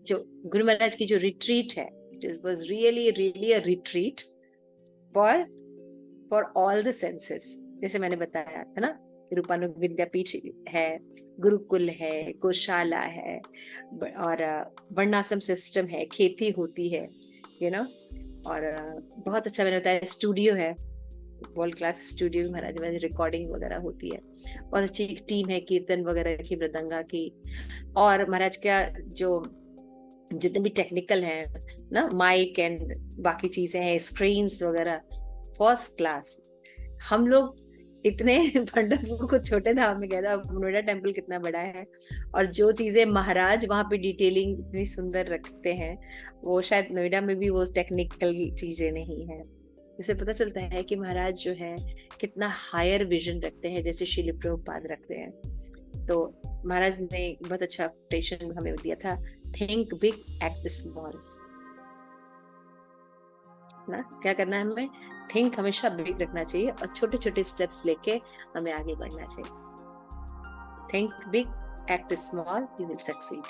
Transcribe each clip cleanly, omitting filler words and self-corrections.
जो गुरु महाराज की जो रिट्रीट है, it was really really a retreat for for all the senses. जैसे मैंने बताया है ना, रूपानुग विद्यापीठ है, गुरुकुल है, गौशाला है, और वर्णाश्रम सिस्टम है, खेती होती है, और बहुत अच्छा मैंने बताया स्टूडियो है, वर्ल्ड क्लास स्टूडियो में महाराज में रिकॉर्डिंग वगैरह होती है, बहुत अच्छी टीम है कीर्तन वगैरह की, मृदंगा की, और महाराज का जो जितने भी टेक्निकल है ना, माइक एंड बाकी चीजें हैं, स्क्रीन्स वगैरह, फर्स्ट क्लास। हम लोग इतने पंढरपुर को छोटे धाम में गया था, नोएडा टेम्पल कितना बड़ा है, और जो चीजें महाराज वहां पे डिटेलिंग इतनी सुंदर रखते हैं, वो शायद नोएडा में भी वो टेक्निकल चीजें नहीं है। इससे पता चलता है कि महाराज जो है कितना हायर विजन रखते हैं, जैसे श्रील प्रभुपाद रखते हैं। तो महाराज ने बहुत अच्छा कोटेशन हमें दिया था, थिंक बिग एक्ट स्मॉल ना। क्या करना है हमें? थिंक हमेशा बिग रखना चाहिए और छोटे छोटे स्टेप्स लेके हमें आगे बढ़ना चाहिए। Think big act small, you will succeed.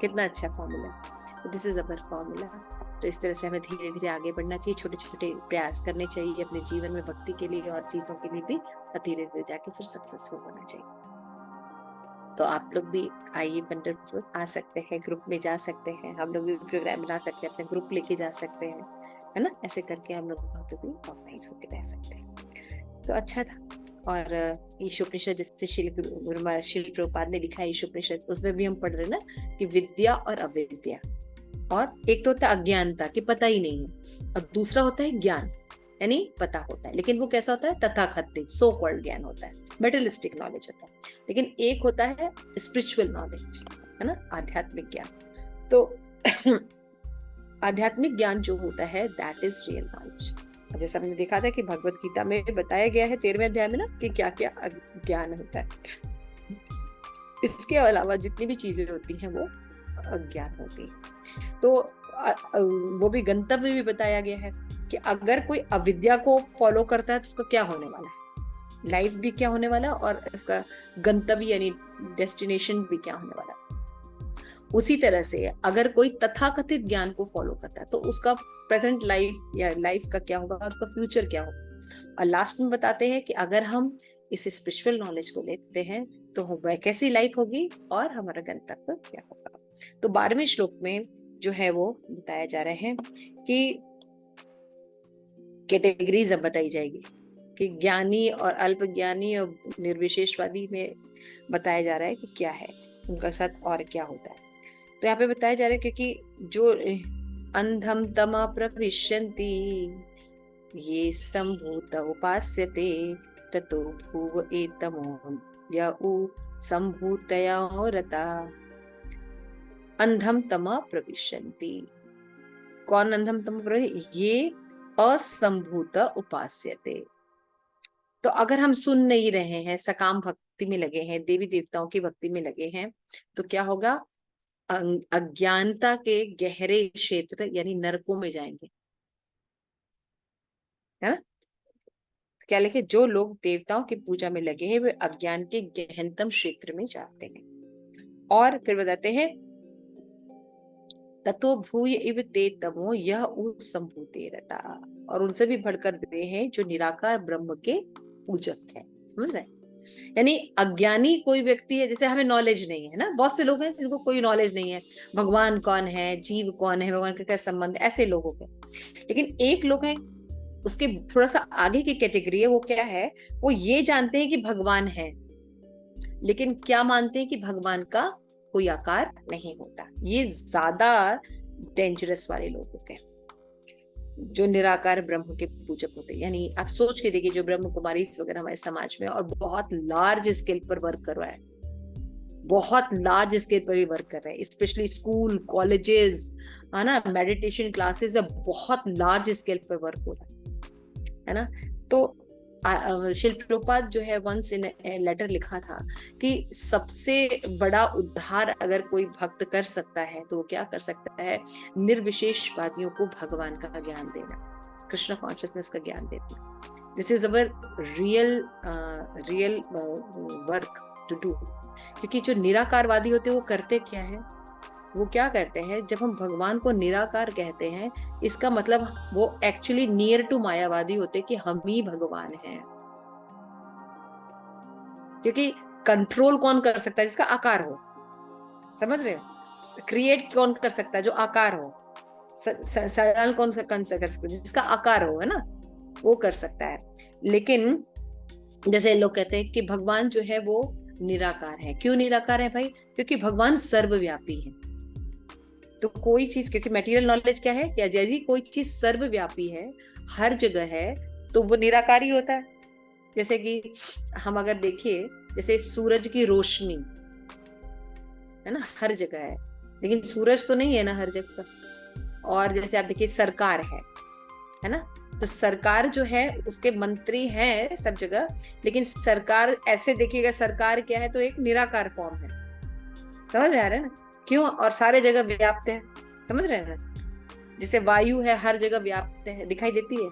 कितना अच्छा formula, this is our formula. तो इस तरह से हमें धीरे धीरे आगे बढ़ना चाहिए, छोटे छोटे प्रयास करने चाहिए अपने जीवन में, भक्ति के लिए और चीजों के लिए भी, और धीरे धीरे जाके फिर सक्सेसफुल होना चाहिए। तो आप लोग भी आइए, पंढरपुर आ सकते हैं, ग्रुप में जा सकते हैं, हम लोग भी प्रोग्राम बना सकते हैं, अपने ग्रुप लेके जा सकते हैं, है ना। ऐसे करके हम लोग वहाँ पे भी ऑर्गेनाइज होकर रह सकते हैं। तो अच्छा था। और ईशोपनिषद, जिससे श्री प्रभुपाद ने लिखा है ईशोपनिषद, उसमें भी हम पढ़ रहे ना कि विद्या और अविद्या, और एक तो होता है अज्ञानता कि पता ही नहीं है, और दूसरा होता है ज्ञान, यानी पता होता है, लेकिन वो कैसा होता है? तथाकथित सो कॉल्ड ज्ञान होता है, मेटेरियलिस्टिक नॉलेज होता है। लेकिन एक होता है स्पिरिचुअल नॉलेज, है ना, आध्यात्मिक ज्ञान। तो आध्यात्मिक ज्ञान जो होता है दैट इज रियल नॉलेज। जैसा हमने देखा था कि भगवत गीता में बताया गया है 13वें अध्याय में ना कि क्या क्या ज्ञान होता है। इसके अलावा जितनी भी चीजें होती हैं वो अज्ञान होती है। तो वो भी गंतव्य भी बताया गया है कि अगर कोई अविद्या को फॉलो करता है तो उसका क्या होने वाला है, लाइफ भी क्या होने वाला, और इसका गंतव्य यानी डेस्टिनेशन भी क्या होने वाला। उसी तरह से अगर कोई तथाकथित ज्ञान को फॉलो करता है तो उसका प्रेजेंट लाइफ या लाइफ का क्या होगा और उसका फ्यूचर क्या होगा। और लास्ट में बताते हैं कि अगर हम इस स्पिरिचुअल नॉलेज को लेते हैं तो वह कैसी लाइफ होगी और हमारा गंतव्य क्या होगा। तो 12वें श्लोक में जो है वो बताया जा रहे हैं कि कैटेगरीज अब बताई जाएगी कि ज्ञानी और अल्प ज्ञानी और निर्विशेषवादी में बताया जा रहा है कि क्या है उनका साथ और क्या होता है। तो यहाँ पे बताया जा रहा है कि जो अंधम तमा प्रविशन्ति ये संभूत उपास्यते ततो भूव एतमो या उ संभूतया रता। अंधम तमा प्रविशन्ति, कौन अंधम तमा? ये असंभूत उपास्यते। तो अगर हम सुन नहीं रहे हैं, सकाम भक्ति में लगे हैं, देवी देवताओं की भक्ति में लगे हैं, तो क्या होगा? अज्ञानता के गहरे क्षेत्र यानी नरकों में जाएंगे, है ना। क्या लिखे? जो लोग देवताओं की पूजा में लगे हैं वे अज्ञान के गहनतम क्षेत्र में जाते हैं। और फिर बताते हैं ततो भूय इव ते तमो यह संभूते रता, और उनसे भी बढ़कर वे हैं जो निराकार ब्रह्म के पूजक हैं। समझ रहे? यानी अज्ञानी कोई व्यक्ति है, जैसे हमें नॉलेज नहीं है ना, बहुत से लोग हैं जिनको कोई नॉलेज नहीं है, भगवान कौन है, जीव कौन है, भगवान का क्या संबंध है, ऐसे लोगों के। लेकिन एक लोग है उसके थोड़ा सा आगे की कैटेगरी है, वो क्या है? वो ये जानते हैं कि भगवान है, लेकिन क्या मानते हैं कि भगवान का कोई आकार नहीं होता। ये ज्यादा डेंजरस वाले लोग होते हैं जो निराकार ब्रह्म के पूजक होते हैं। यानी आप सोच के देखिए, जो ब्रह्म कुमारी वगैरह हमारे समाज में और बहुत लार्ज स्केल पर वर्क कर रहा है, बहुत लार्ज स्केल पर वर्क कर रहे हैं, स्पेशली स्कूल कॉलेजेस, है ना, मेडिटेशन क्लासेस, बहुत लार्ज स्केल पर वर्क हो रहा है ना। तो शिल प्रभुपाद जो है वंस इन लेटर लिखा था कि सबसे बड़ा उद्धार अगर कोई भक्त कर सकता है तो वो क्या कर सकता है, निर्विशेषवादियों को भगवान का ज्ञान देना, कृष्ण कॉन्शियसनेस का ज्ञान देना। This is our real work to do. क्योंकि जो निराकारवादी होते हैं वो करते क्या है, वो क्या करते हैं, जब हम भगवान को निराकार कहते हैं इसका मतलब वो एक्चुअली नियर टू मायावादी होते कि हम ही भगवान हैं। क्योंकि कंट्रोल कौन कर सकता है, जिसका आकार हो, समझ रहे हो, क्रिएट कौन कर सकता है, जो आकार हो, संचालन कौन कर सकता है, जिसका आकार हो, है ना, वो कर सकता है। लेकिन जैसे लोग कहते हैं कि भगवान जो है वो निराकार है। क्यों निराकार है भाई? क्योंकि भगवान सर्वव्यापी है। तो कोई चीज, क्योंकि मटेरियल नॉलेज क्या है, कि यदि कोई चीज सर्वव्यापी है, हर जगह है, तो वो निराकारी होता है। जैसे कि हम अगर देखिए, जैसे सूरज की रोशनी है ना, हर जगह है, लेकिन सूरज तो नहीं है ना हर जगह। और जैसे आप देखिए सरकार है ना, तो सरकार जो है उसके मंत्री हैं सब जगह, लेकिन सरकार ऐसे देखिएगा, सरकार क्या है, तो एक निराकार फॉर्म है। समझ में आ रहा है ना, क्यों? और सारे जगह व्याप्त है, समझ रहे हैं ना। जैसे वायु है, हर जगह व्याप्त है, दिखाई देती है?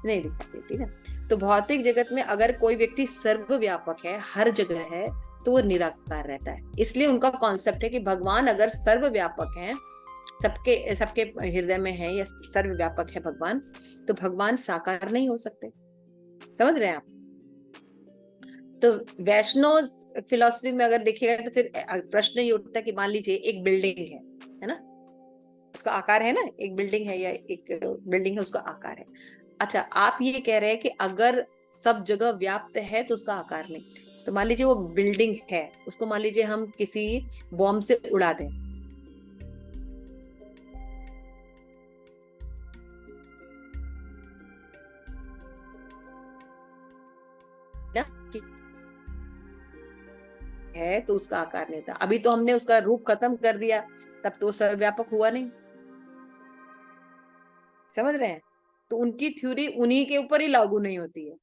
नहीं दिखाई देती ना। तो भौतिक जगत में अगर कोई व्यक्ति सर्वव्यापक है, हर जगह है, तो वो निराकार रहता है। इसलिए उनका कॉन्सेप्ट है कि भगवान अगर सर्वव्यापक है, सबके सबके हृदय में है, या सर्वव्यापक है भगवान, तो भगवान साकार नहीं हो सकते। समझ रहे हैं आप? तो वैष्णव फिलॉसफी में अगर देखिएगा तो फिर प्रश्न ये उठता है कि मान लीजिए एक बिल्डिंग है ना, उसका आकार है ना, एक बिल्डिंग है या एक बिल्डिंग है, उसका आकार है। अच्छा, आप ये कह रहे हैं कि अगर सब जगह व्याप्त है तो उसका आकार नहीं। तो मान लीजिए वो बिल्डिंग है, उसको मान लीजिए हम किसी बॉम्ब से उड़ा दें, है तो उसका आकार नहीं था। अभी तो हमने उसका रूप खत्म कर दिया, तब तो सर्वव्यापक हुआ नहीं। समझ रहे हैं? तो उनकी थ्योरी उन्हीं के ऊपर ही लागू नहीं होती है।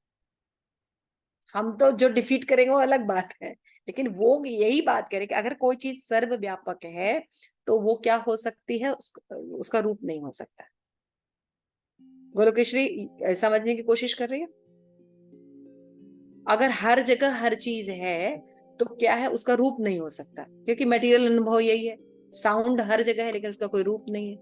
हम तो जो डिफीट करेंगे वो अलग बात है, लेकिन वो यही बात करें कि अगर कोई चीज सर्वव्यापक है तो वो क्या हो सकती है, उसका रूप नहीं हो सकता। गोलोकेश्वरी समझने की कोशिश कर रही है। अगर हर जगह हर चीज है तो क्या है, उसका रूप नहीं हो सकता, क्योंकि मटेरियल अनुभव यही है। साउंड हर जगह है लेकिन उसका कोई रूप नहीं है।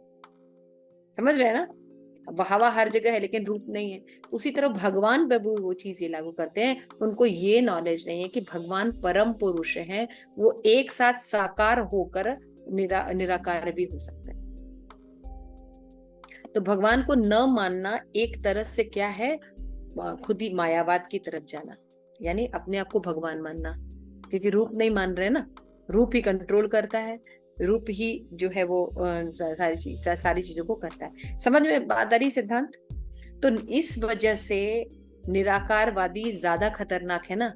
समझ रहे हैं ना? हवा हर जगह है लेकिन रूप नहीं है। उसी तरह भगवान प्रभु वो चीज ये लागू करते हैं, उनको ये नॉलेज नहीं है कि भगवान परम पुरुष हैं, वो एक साथ साकार होकर निराकार भी हो सकते हैं। तो भगवान को न मानना एक तरह से क्या है, खुद ही मायावाद की तरफ जाना, यानी अपने आप को भगवान मानना, क्योंकि रूप नहीं मान रहे ना, रूप ही कंट्रोल करता है, रूप ही जो है वो सारी चीजों को करता है। समझ में बात आ रही सिद्धांत? तो इस वजह से निराकारवादी ज्यादा खतरनाक है ना,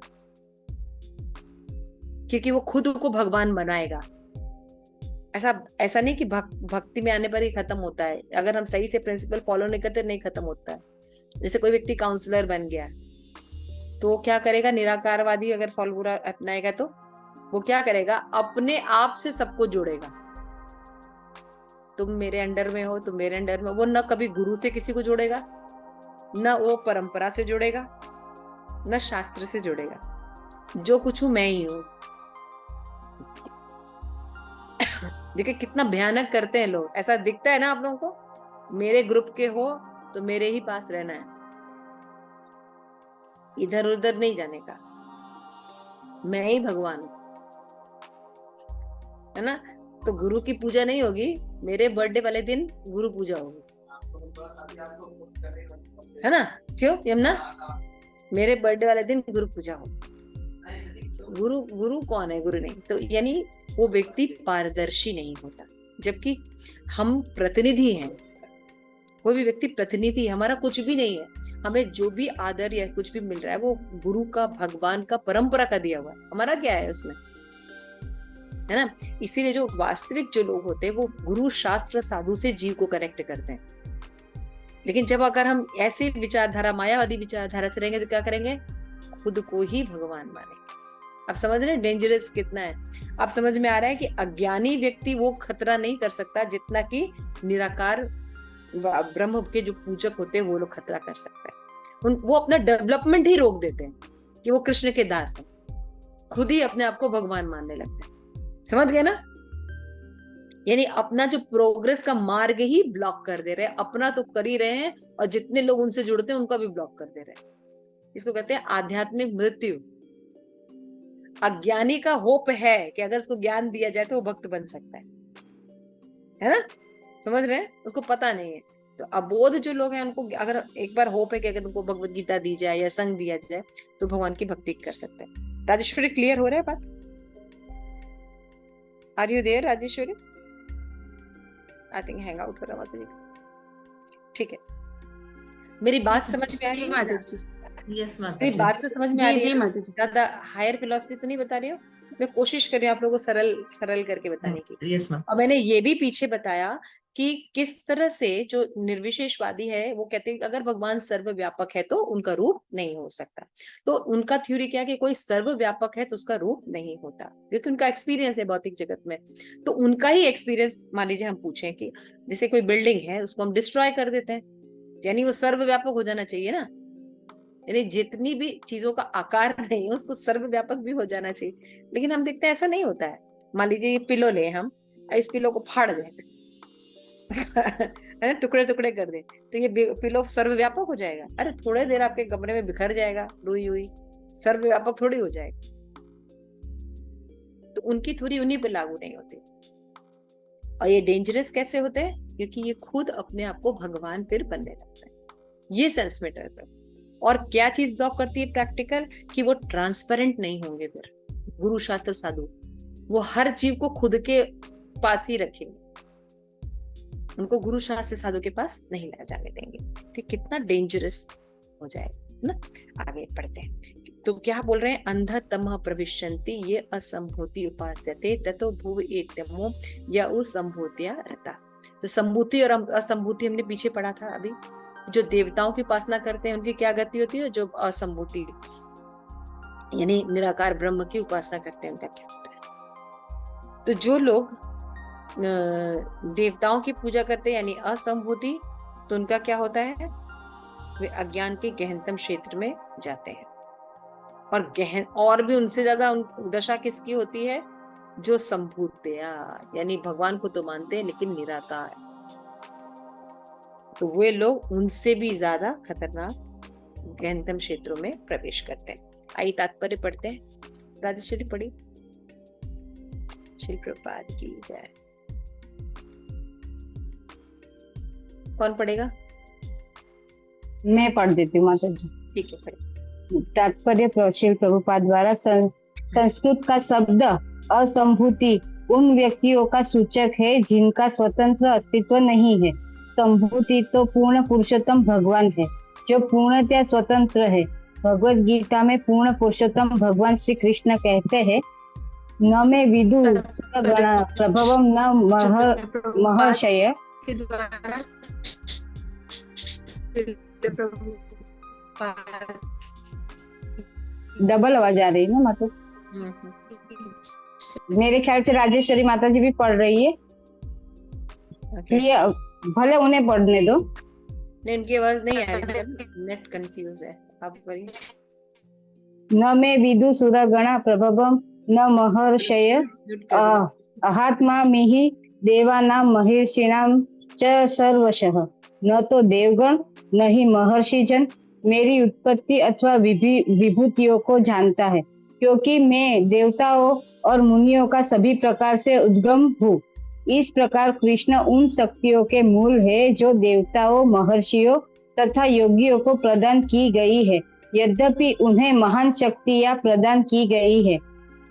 क्योंकि वो खुद को भगवान बनाएगा। ऐसा नहीं कि भक्ति में आने पर ही खत्म होता है। अगर हम सही से प्रिंसिपल फॉलो नहीं करते, नहीं खत्म होता है। जैसे कोई व्यक्ति काउंसलर बन गया तो क्या करेगा, निराकारवादी अगर फॉलो पूरा अपनाएगा तो वो क्या करेगा, अपने आप से सबको जोड़ेगा। तुम मेरे अंडर में हो, तुम मेरे अंडर में। वो न कभी गुरु से किसी को जोड़ेगा, न वो परंपरा से जोड़ेगा, न शास्त्र से जोड़ेगा। जो कुछ हूं मैं ही हूं। देखिए कितना भयानक करते हैं लोग। ऐसा दिखता है ना आप लोगों को, मेरे ग्रुप के हो तो मेरे ही पास रहना है, इधर उधर नहीं जाने का, मैं ही भगवान हूं, है ना। तो गुरु की पूजा नहीं होगी, मेरे बर्थडे वाले दिन गुरु पूजा होगी, है ना। क्यों यमुना? मेरे बर्थडे वाले दिन गुरु पूजा होगी। गुरु कौन है? गुरु नहीं। तो यानी वो व्यक्ति पारदर्शी नहीं होता, जबकि हम प्रतिनिधि हैं। कोई भी व्यक्ति प्रतिनिधि, हमारा कुछ भी नहीं है। हमें जो भी आदर या कुछ भी मिल रहा है वो गुरु का, भगवान का, परंपरा का दिया हुआ है। हमारा क्या है उसमें, है ना। इसीलिए जो वास्तविक जो लोग होते हैं वो गुरु, शास्त्र, साधु से जीव को कनेक्ट करते हैं। लेकिन जब अगर हम ऐसी विचारधारा, मायावादी विचारधारा से रहेंगे तो क्या करेंगे, खुद को ही भगवान मानेंगे। आप समझ रहे हैं डेंजरस कितना है? आप समझ में आ रहा है कि अज्ञानी व्यक्ति वो खतरा नहीं कर सकता जितना कि निराकार ब्रह्म के जो पूजक होते हैं वो लोग खतरा कर सकते हैं। वो अपना डेवलपमेंट ही रोक देते हैं कि वो कृष्ण के दास हैं, खुद ही अपने आप को भगवान मानने लगते हैं। समझ गए ना? यानी अपना जो प्रोग्रेस का मार्ग ही ब्लॉक कर दे रहे हैं। अपना तो कर ही रहे हैं और जितने लोग उनसे जुड़ते हैं उनका भी ब्लॉक कर दे रहे हैं। इसको कहते हैं आध्यात्मिक मृत्यु। अज्ञानी का होप है कि अगर उसको ज्ञान दिया जाए तो वो भक्त बन सकता है ना? समझ रहे हैं? उसको पता नहीं है। तो अबोध जो लोग हैं उनको अगर एक बार होप है कि अगर उनको भगवत गीता दी जाए या संग दिया जाए तो भगवान की भक्ति कर सकते हैं। राजेश्वरी, क्लियर हो रहा है बात? Are you there Rajeshwari? I think hang out हो रहा है। ठीक है, मेरी बात समझ में आ रही है? यस माता मेरी जी। बात तो समझ में आ रही है? माता जी। ज्यादा हायर फिलोसफी तो नहीं बता रही हो? मैं कोशिश कर रही हूँ आप लोगों को सरल सरल करके बताने की। यस माता। और मैंने ये भी पीछे बताया कि किस तरह से जो निर्विशेषवादी है वो कहते हैं कि अगर भगवान सर्वव्यापक है तो उनका रूप नहीं हो सकता। तो उनका थ्योरी क्या है कि कोई सर्वव्यापक है तो उसका रूप नहीं होता, क्योंकि उनका एक्सपीरियंस है भौतिक जगत में। तो उनका ही एक्सपीरियंस मान लीजिए हम पूछें कि जैसे कोई बिल्डिंग है उसको हम डिस्ट्रॉय कर देते हैं, यानी वो सर्वव्यापक हो जाना चाहिए ना। यानी जितनी भी चीजों का आकार नहीं है उसको सर्वव्यापक भी हो जाना चाहिए, लेकिन हम देखते हैं ऐसा नहीं होता है। मान लीजिए ये पिलो ले हम, इस पिलो को फाड़ दें है ना, टुकड़े टुकड़े कर दे, तो ये पिलो सर्वव्यापक हो जाएगा? अरे थोड़े देर आपके कमरे में बिखर जाएगा, रुई हुई, सर्वव्यापक थोड़ी हो जाएगा। तो उनकी थ्योरी उन्हीं पे लागू नहीं होती। और ये डेंजरस कैसे होते हैं? क्योंकि ये खुद अपने आप को भगवान फिर बनने लगता है। ये सेंस मैटर पर। और क्या चीज ब्लॉक करती है प्रैक्टिकल? कि वो ट्रांसपेरेंट नहीं होंगे फिर गुरु शास्त्र साधु, वो हर जीव को खुद के पास ही रखेंगे, उनको गुरु शास्त्र साधु के पास नहीं ला जाने देंगे। तो कितना डेंजरस हो जाएगा ना। आगे पढ़ते हैं तो क्या बोल रहे हैं, अंध तमः प्रविशन्ति ये असंभूति उपास्यते ततो भुव एतमो या संभूतिया रहता। तो संभूति और असंभूति हमने पीछे पढ़ा था अभी। जो देवताओं की उपासना करते हैं उनकी क्या गति होती है? जो असंभूति यानी निराकार ब्रह्म की उपासना करते हैं उनका क्या होता है? तो जो लोग देवताओं की पूजा करते हैं यानी असंभूति, तो उनका क्या होता है? वे अज्ञान के गहनतम क्षेत्र में जाते हैं। और गहन और भी उनसे ज्यादा दशा किसकी होती है? जो संभूतया यानी भगवान को तो मानते हैं लेकिन निराकार, तो वे लोग उनसे भी ज्यादा खतरनाक गहनतम क्षेत्रों में प्रवेश करते हैं। आइए तात्पर्य पढ़ते हैं। राजेश्वरी पढ़ी। श्री प्रभुपाद की जय। कौन पढ़ेगा? मैं पढ़ देती हूँ माता जी। ठीक है, पढ़े। तात्पर्य श्री प्रभुपाद द्वारा संस्कृत का शब्द असंभूति उन व्यक्तियों का सूचक है जिनका स्वतंत्र अस्तित्व नहीं है। संभूति तो पूर्ण पुरुषोत्तम भगवान है जो पूर्णतया स्वतंत्र है। भगवत गीता में पूर्ण पुरुषोत्तम भगवान श्री कृष्ण कहते हैं, न में विदु गण प्रभवम न महर्षय। डबल आवाज आ रही है ना माता जी? मेरे ख्याल से राजेश्वरी माता जी भी पढ़ रही है। ये भले उन्हें पढ़ने दो। नहीं, उनकी आवाज नहीं आ रही, नेट कंफ्यूज है। आप पढ़िए। न में विदु सुरगणा प्रभवम न महर्षय अहात्मा मिहि देवानां महर्षिणां च सर्वशः। न तो देवगण न ही महर्षिजन मेरी उत्पत्ति अथवा विभूतियों को जानता है, क्योंकि मैं देवताओं और मुनियों का सभी प्रकार से उद्गम हूँ। इस प्रकार कृष्ण उन शक्तियों के मूल है जो देवताओं, महर्षियों तथा योगियों को प्रदान की गई है। यद्यपि उन्हें महान शक्तियाँ प्रदान की गई है,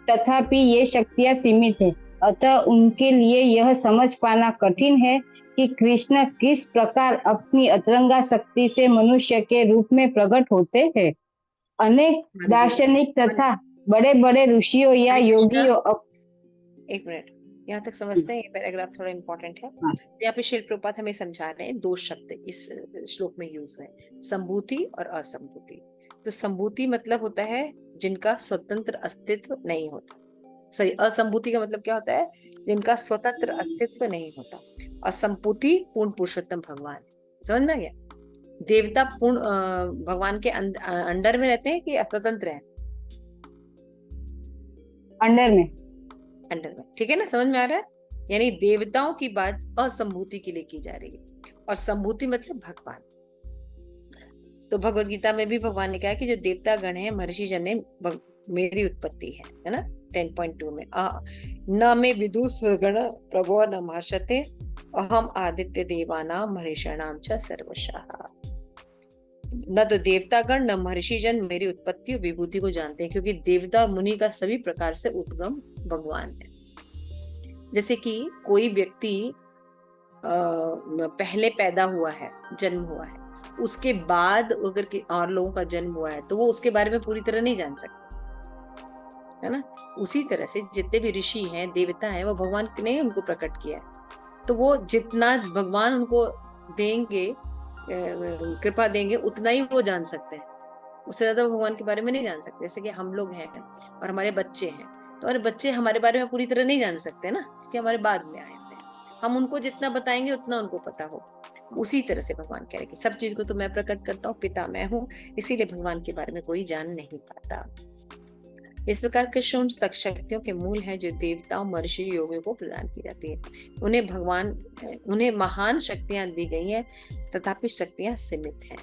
तथापि ये शक्तियाँ सीमित है। अतः उनके लिए यह समझ पाना कठिन है कि कृष्ण किस प्रकार अपनी अतरंगा शक्ति से मनुष्य के रूप में प्रकट होते हैं। अनेक दार्शनिक तथा बड़े बड़े ऋषियों या योगियों। एक मिनट, यहाँ तक समझते हैं? ये पैराग्राफ थोड़ा इंपॉर्टेंट है। हाँ। यहाँ पे शिल प्रपात हमें समझा रहे हैं, दो शब्द इस श्लोक में यूज हुए, संभूति और असंभूति। तो संभूति मतलब होता है जिनका स्वतंत्र अस्तित्व नहीं होता, सॉरी, असंभूति का मतलब क्या होता है? जिनका स्वतंत्र अस्तित्व नहीं होता। और संपूति पूर्ण पुरुषोत्तम भगवान, समझ में आ गया? देवता पूर्ण भगवान के अंडर में रहते हैं कि स्वतंत्र हैं? अंडर में। अंडर में, ठीक है ना, समझ में आ रहा है? यानी देवताओं की बात असंभूति के लिए की जा रही है, और संभूति मतलब भगवान। तो भगवत गीता में भी भगवान ने कहा कि जो देवता गण है, महर्षि जन ने मेरी उत्पत्ति है ना, 10.2 में न मे विदु सुरगण प्रभो न महर्षते अहम आदित्य देवानाम महर्षिणाम च सर्वशः। न तो देवतागण न महर्षि जन मेरी उत्पत्ति और विभूति को जानते हैं, क्योंकि देवता मुनि का सभी प्रकार से उद्गम भगवान है। जैसे कि कोई व्यक्ति पहले पैदा हुआ है, जन्म हुआ है, उसके बाद अगर और लोगों का जन्म हुआ है तो वो उसके बारे में पूरी तरह नहीं जान सकते, है ना। उसी तरह से जितने भी ऋषि हैं, देवता हैं, वो भगवान ने उनको प्रकट किया है, तो वो जितना भगवान उनको देंगे, कृपा देंगे, उतना ही वो जान सकते हैं। उससे ज्यादा वो भगवान के बारे में नहीं जान सकते। जैसे कि हम लोग हैं और हमारे बच्चे हैं, तो हमारे बच्चे हमारे बारे में पूरी तरह नहीं जान सकते ना, क्योंकि हमारे बाद में आए हैं। हम उनको जितना बताएंगे उतना उनको पता हो। उसी तरह से भगवान कह रहे कि सब चीज को तो मैं प्रकट करता हूँ, पिता मैं हूँ, इसीलिए भगवान के बारे में कोई जान नहीं पाता। इस प्रकार के शून्य शक्तियों के मूल हैं जो देवताओं, महर्षि, योगियों को प्रदान की जाती है। उन्हें महान शक्तियां दी गई हैं, तथापि शक्तियां सीमित हैं।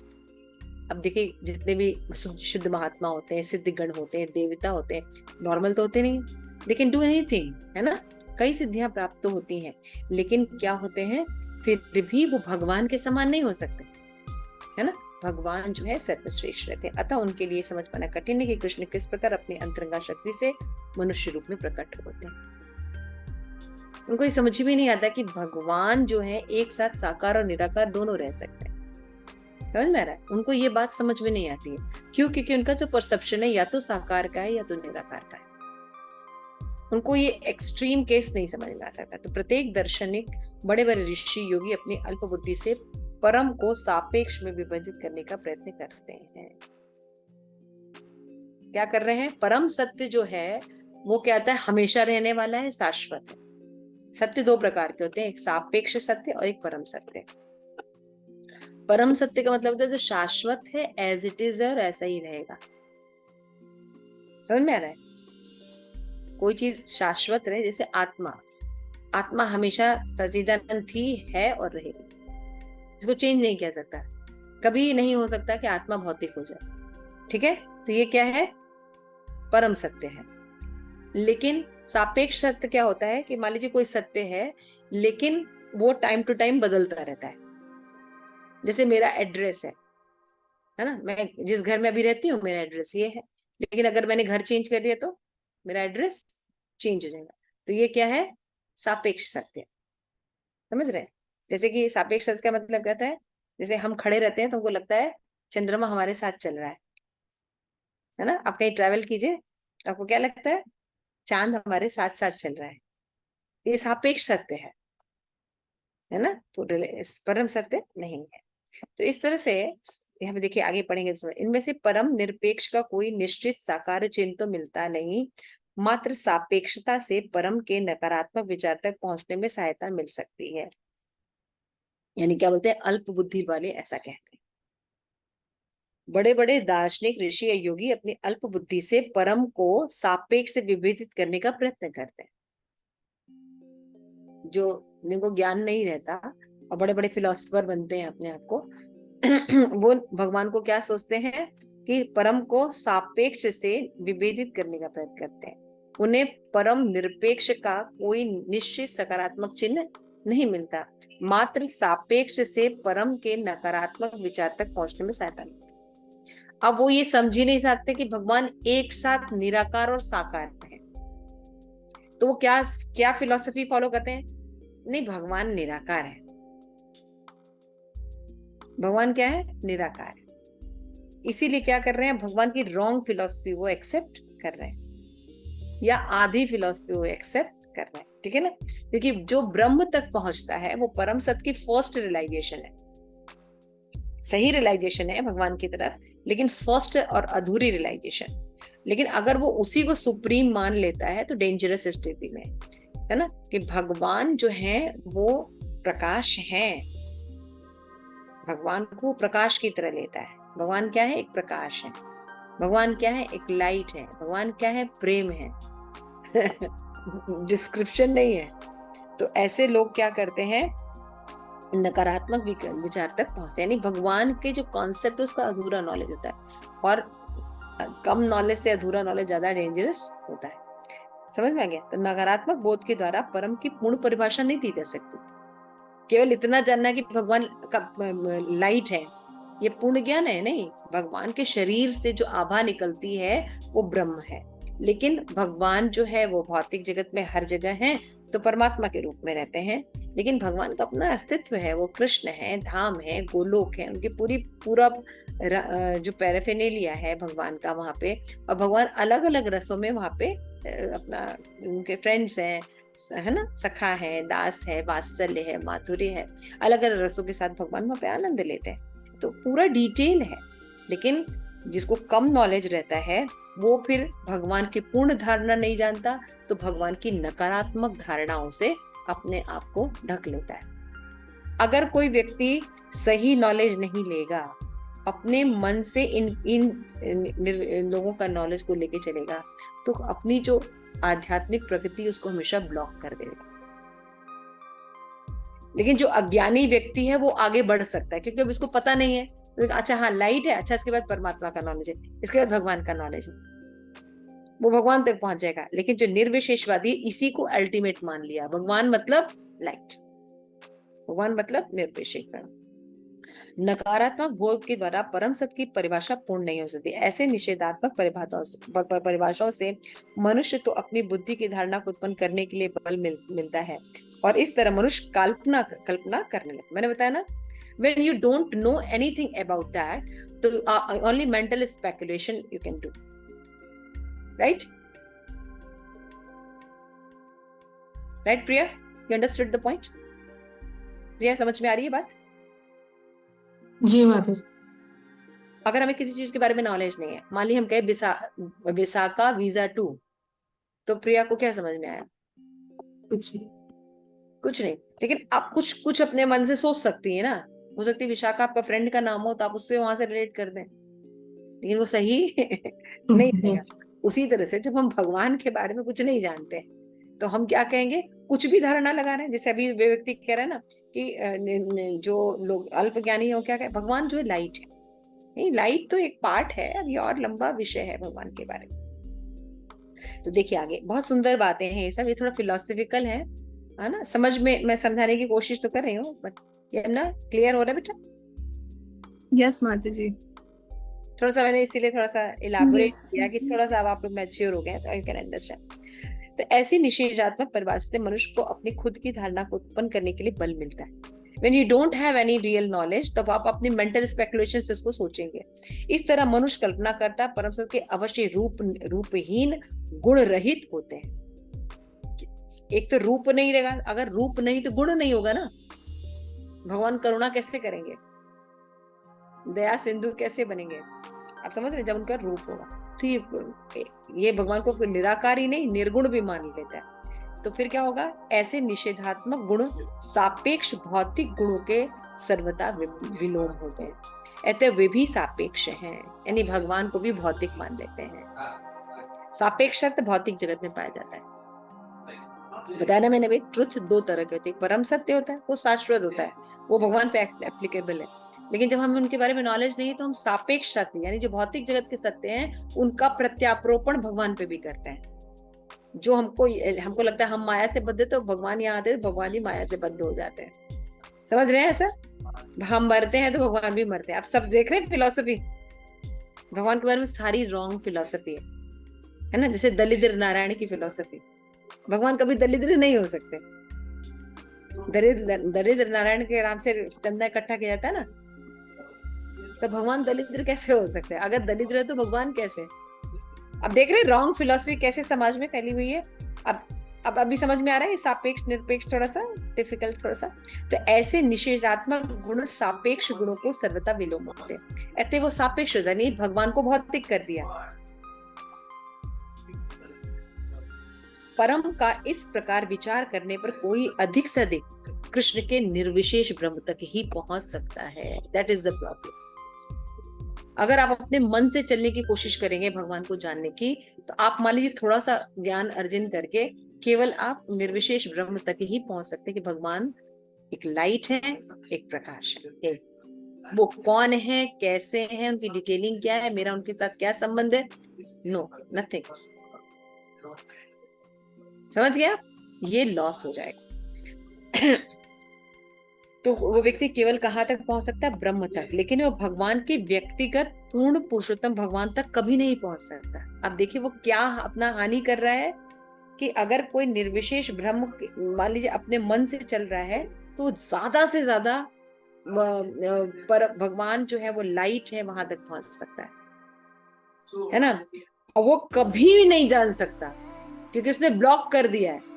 अब देखिए, जितने भी शुद्ध महात्मा होते हैं, सिद्धिगण होते हैं, देवता होते हैं, नॉर्मल तो होते नहीं, दे कैन डू एनीथिंग, है ना। कई सिद्धियां प्राप्त तो होती हैं, लेकिन क्या होते हैं, फिर भी वो भगवान के समान नहीं हो सकते, है ना। भगवान जो है सर्वश्रेष्ठ रहते हैं। अतः उनके लिए समझ पाना कठिन है कि कृष्ण किस प्रकार अपनी अंतरंगा शक्ति से मनुष्य रूप में प्रकट होते हैं। उनको ये समझ भी नहीं आता कि भगवान जो है एक साथ साकार और निराकार दोनों रह सकते हैं। समझ में आ रहा है? उनको ये बात समझ में नहीं आती है। क्यों? क्योंकि उनका जो परसेप्शन है या तो साकार का है या तो निराकार का है। उनको ये एक्सट्रीम केस नहीं समझ में आ सकता। तो प्रत्येक दार्शनिक, बड़े बड़े ऋषि, योगी अपनी अल्प बुद्धि से परम को सापेक्ष में विभाजित करने का प्रयत्न करते हैं। क्या कर रहे हैं? परम सत्य जो है वो क्या होता है? हमेशा रहने वाला है, शाश्वत है। सत्य दो प्रकार के होते हैं, एक सापेक्ष सत्य और एक परम सत्य। परम सत्य का मतलब होता है जो शाश्वत है, एज इट इज है और ऐसा ही रहेगा। समझ में आ रहा है? कोई चीज शाश्वत रहे, जैसे आत्मा हमेशा सच्चिदानंद थी, है और रहेगी। इसको चेंज नहीं किया सकता। कभी नहीं हो सकता कि आत्मा भौतिक हो जाए, ठीक है। तो ये क्या है? परम सत्य है। लेकिन सापेक्ष सत्य क्या होता है कि मान लीजिए कोई सत्य है, लेकिन वो टाइम टू टाइम बदलता रहता है। जैसे मेरा एड्रेस है ना, मैं जिस घर में अभी रहती हूँ मेरा एड्रेस ये है, लेकिन अगर मैंने घर चेंज कर दिया तो मेरा एड्रेस चेंज हो जाएगा। तो ये क्या है? सापेक्ष सत्य। समझ रहे हैं? जैसे कि सापेक्ष सत्य का मतलब क्या है? जैसे हम खड़े रहते हैं तो हमको लगता है चंद्रमा हमारे साथ चल रहा है ना। आप कहीं ट्रैवल कीजिए, आपको क्या लगता है? चांद हमारे साथ साथ चल रहा है। ये सापेक्ष सत्य है ना। तो परम सत्य नहीं है। तो इस तरह से यहाँ पे देखिए, आगे पढ़ेंगे तो इनमें से परम निरपेक्ष का कोई निश्चित साकार चिन्ह तो मिलता नहीं, मात्र सापेक्षता से परम के नकारात्मक विचार तक पहुंचने में सहायता मिल सकती है। यानी क्या बोलते हैं? अल्प बुद्धि वाले ऐसा कहते हैं। बड़े बड़े दार्शनिक, ऋषि या योगी अपनी अल्प बुद्धि से परम को सापेक्ष से विभेदित करने का प्रयत्न करते हैं। जो जिनको ज्ञान नहीं रहता और बड़े बड़े फिलोसफर बनते हैं अपने आप को, वो भगवान को क्या सोचते हैं कि परम को सापेक्ष से विभेदित करने का प्रयत्न करते हैं। उन्हें परम निरपेक्ष का कोई निश्चित सकारात्मक चिन्ह नहीं मिलता, मात्र सापेक्ष से परम के नकारात्मक विचार तक पहुंचने में सहायता मिलती है। अब वो ये समझ ही नहीं सकते कि भगवान एक साथ निराकार और साकार है। तो वो क्या क्या फिलॉसफी फॉलो करते हैं? नहीं, भगवान निराकार है। भगवान क्या है? निराकार है। इसीलिए क्या कर रहे हैं? भगवान की रॉन्ग फिलॉसफी वो एक्सेप्ट कर रहे हैं, या आधी फिलॉसफी वो एक्सेप्ट करना है, ठीक है ना। क्योंकि जो ब्रह्म तक पहुंचता है वो परम सत्य की फर्स्ट रियलाइजेशन है, सही रियलाइजेशन है भगवान की तरफ, लेकिन फर्स्ट और अधूरी रियलाइजेशन। लेकिन अगर वो उसी को सुप्रीम मान लेता है तो डेंजरस स्थिति में है ना, कि भगवान जो है वो प्रकाश है, भगवान को प्रकाश की तरह लेता है। भगवान क्या है? एक प्रकाश है। भगवान क्या है? एक लाइट है। भगवान क्या है? प्रेम है। डिस्क्रिप्शन नहीं है। तो ऐसे लोग क्या करते हैं, नकारात्मक विचार तक पहुंचते, यानी भगवान के जो कॉन्सेप्ट उसका अधूरा नॉलेज होता है, और कम नॉलेज से अधूरा नॉलेज ज्यादा डेंजरस होता है। समझ में आ गया? तो नकारात्मक बोध के द्वारा परम की पूर्ण परिभाषा नहीं दी जा सकती। केवल इतना जानना कि भगवान का लाइट है, ये पूर्ण ज्ञान है नहीं। भगवान के शरीर से जो आभा निकलती है वो ब्रह्म है, लेकिन भगवान जो है वो भौतिक जगत में हर जगह है, तो परमात्मा के रूप में रहते हैं। लेकिन भगवान का अपना अस्तित्व है, वो कृष्ण है, धाम है, गोलोक है, उनकी पूरा जो पैराफेनेलिया है भगवान का वहां पे, और भगवान अलग अलग रसों में वहां पे अपना, उनके फ्रेंड्स हैं, है ना, सखा है, दास है, वात्सल्य है, माधुर्य है, अलग अलग रसों के साथ भगवान वहां पे आनंद लेते हैं। तो पूरा डिटेल है। लेकिन जिसको कम नॉलेज रहता है वो फिर भगवान की पूर्ण धारणा नहीं जानता, तो भगवान की नकारात्मक धारणाओं से अपने आप को ढक लेता है। अगर कोई व्यक्ति सही नॉलेज नहीं लेगा, अपने मन से इन लोगों का नॉलेज को लेके चलेगा, तो अपनी जो आध्यात्मिक प्रगति उसको हमेशा ब्लॉक कर देगा। लेकिन जो अज्ञानी व्यक्ति है वो आगे बढ़ सकता है, क्योंकि अब इसको पता नहीं है। अच्छा हाँ लाइट है, अच्छा इसके बाद परमात्मा का नॉलेज है, इसके बाद भगवान का नॉलेज है, वो भगवान तक पहुंच जाएगा। लेकिन जो निर्विशेषवादी इसी को अल्टीमेट मान लिया, भगवान मतलब लाइट, भगवान मतलब निर्विशेष। नकारात्मक बोध के द्वारा परम सत्य की परिभाषा पूर्ण नहीं हो सकती। ऐसे निषेधात्मक परिभाषाओं से मनुष्य तो अपनी बुद्धि की धारणा को उत्पन्न करने के लिए बल मिलता है, और इस तरह मनुष्य कल्पना करने लगता। मैंने बताया ना, when you don't know anything about that, so only mental speculation you can do, right Priya, you understood the point? प्रिया समझ में आ रही है बात? जी माता जी। अगर हमें किसी चीज के बारे में नॉलेज नहीं है, मान ली हम कहे विशाखा वीजा 2, तो प्रिया को क्या समझ में आया? कुछ नहीं। लेकिन आप कुछ अपने मन से सोच सकती है ना, हो सकती है विशाखा आपका फ्रेंड का नाम हो तो आप उससे वहां से रिलेट कर दें, लेकिन वो सही नहीं रहेगा। उसी तरह से जब हम भगवान के बारे में कुछ नहीं जानते तो हम क्या कहेंगे, कुछ भी धारणा लगा रहे हैं। जैसे अभी व्यक्ति कह रहा है ना कि जो लोग अल्पज्ञानी है वो क्या कहे, भगवान जो है लाइट है। नहीं, लाइट तो एक पार्ट है, अभी और लंबा विषय है भगवान के बारे में। तो देखिए आगे बहुत सुंदर बातें हैं ये सब, ये थोड़ा फिलोसफिकल है ना, समझ में मैं समझाने की कोशिश तो कर रही हूँ, बट ये ना क्लियर हो रहा है बेटा? यस माता जी। थोड़ा सा मैंने इसीलिए थोड़ा सा इलाबोरेट किया कि थोड़ा सा अब आप लोग मैच्योर हो गए तो यू कैन अंडरस्टैंड। तो ऐसी निषेधात्मक परिभाषा से मनुष्य को अपनी खुद की धारणा को उत्पन्न करने के लिए बल मिलता है। When you don't have any real knowledge, तब आप अपनी मेंटल स्पेकुलेशन से उसको सोचेंगे। इस तरह मनुष्य कल्पना करता है परम सत्य के अवश्य रूपहीन गुण रहित होते हैं। एक तो रूप नहीं रहेगा, अगर रूप नहीं तो गुण नहीं होगा ना। भगवान करुणा कैसे करेंगे, दया सिंधु कैसे बनेंगे? आप समझ रहे, जब उनका रूप होगा। तो ये भगवान को निराकार ही नहीं निर्गुण भी मान लेता है। तो फिर क्या होगा, ऐसे निषेधात्मक गुण सापेक्ष भौतिक गुणों के सर्वथा विलोम होते हैं। अतः वे भी सापेक्ष हैं, यानी भगवान को भी भौतिक मान लेते हैं। सापेक्ष अर्थ भौतिक जगत में पाया जाता है। बताया ना मैंने भाई, ट्रुथ दो तरह के होते हैं। परम सत्य होता है, वो शाश्वत होता है, वो भगवान पे एप्लीकेबल है। लेकिन जब हमें उनके बारे में नॉलेज नहीं है तो हम सापेक्ष सत्य, यानी जो भौतिक जगत के सत्य हैं, उनका प्रत्यारोपण भगवान पे भी करते हैं। जो हमको लगता है हम माया से बद्ध है, तो भगवान यहाँ आते हैं, भगवान ही माया से बद्ध हो जाते हैं। समझ रहे हैं ऐसा? हम मरते हैं तो भगवान भी मरते हैं। आप सब देख रहे हैं फिलोसफी, भगवान के बारे में सारी रॉन्ग फिलोसफी है ना। जैसे दलिद्र नारायण की फिलोसफी, भगवान कभी दलिद्र नहीं हो सकते। दरिद्र नारायण के नाम से चंदा इकट्ठा किया जाता है ना, तो भगवान दलिद्र कैसे हो सकते हैं? अगर दलिद्र है तो भगवान कैसे? अब देख रहे रॉन्ग फिलोसफी कैसे समाज में फैली हुई है। अब अब अभी समझ में आ रहा है सापेक्ष निरपेक्ष थोड़ा सा डिफिकल्ट थोड़ा सा। तो ऐसे निषेधात्मक गुण सापेक्ष गुणों को सर्वथा विलोम होते हैं। ऐसे वो सापेक्ष होता नहीं, भगवान को भौतिक कर दिया। परम का इस प्रकार विचार करने पर कोई अधिक से अधिक कृष्ण के निर्विशेष ब्रह्म तक ही पहुंच सकता है। That is the problem. अगर आप अपने मन से चलने की कोशिश करेंगे भगवान को जानने की, तो आप मान लीजिए थोड़ा सा ज्ञान अर्जन करके केवल आप निर्विशेष ब्रह्म तक ही पहुंच सकते हैं कि भगवान एक लाइट है, एक प्रकाश है। वो कौन है, कैसे हैं, उनकी डिटेलिंग क्या है, मेरा उनके साथ क्या संबंध है, नो नथिंग। समझ गया? ये लॉस हो जाएगा। तो वो व्यक्ति केवल कहाँ तक पहुंच सकता है? ब्रह्म तक। लेकिन वो भगवान के व्यक्तिगत पूर्ण पुरुषोत्तम भगवान तक कभी नहीं पहुंच सकता। अब देखिए वो क्या अपना हानि कर रहा है कि अगर कोई निर्विशेष ब्रह्म मान लीजिए अपने मन से चल रहा है, तो ज्यादा से ज्यादा पर भगवान जो है वो लाइट है, वहां तक पहुंच सकता है ना। और वो कभी भी नहीं जान सकता क्योंकि उसने ब्लॉक कर दिया है।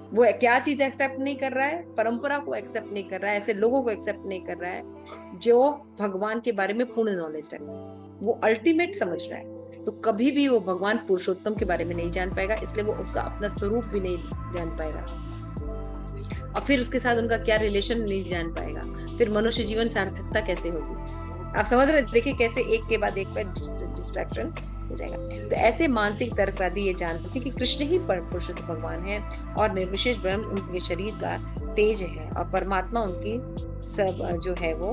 वो क्या चीज एक्सेप्ट नहीं कर रहा है? परंपरा को एक्सेप्ट नहीं कर रहा है, ऐसे लोगों को एक्सेप्ट नहीं कर रहा है जो भगवान के बारे में पूर्ण नॉलेज रखते हैं। वो अल्टीमेट समझ रहा है, तो कभी भी वो भगवान पुरुषोत्तम के बारे में नहीं जान पाएगा, इसलिए वो उसका अपना स्वरूप भी नहीं जान पाएगा, और फिर उसके साथ उनका क्या रिलेशन नहीं जान पाएगा। फिर मनुष्य जीवन सार्थकता कैसे होगी? आप समझ रहे? देखिए कैसे एक के बाद एक पर डिस्ट्रैक्शन हो जाएगा। तो ऐसे मानसिक तर्कवादी ये जानते थे कि कृष्ण ही परम पुरुषोत्तम भगवान है और निर्विशेष ब्रह्म उनके शरीर का तेज है और परमात्मा उनकी सब जो है वो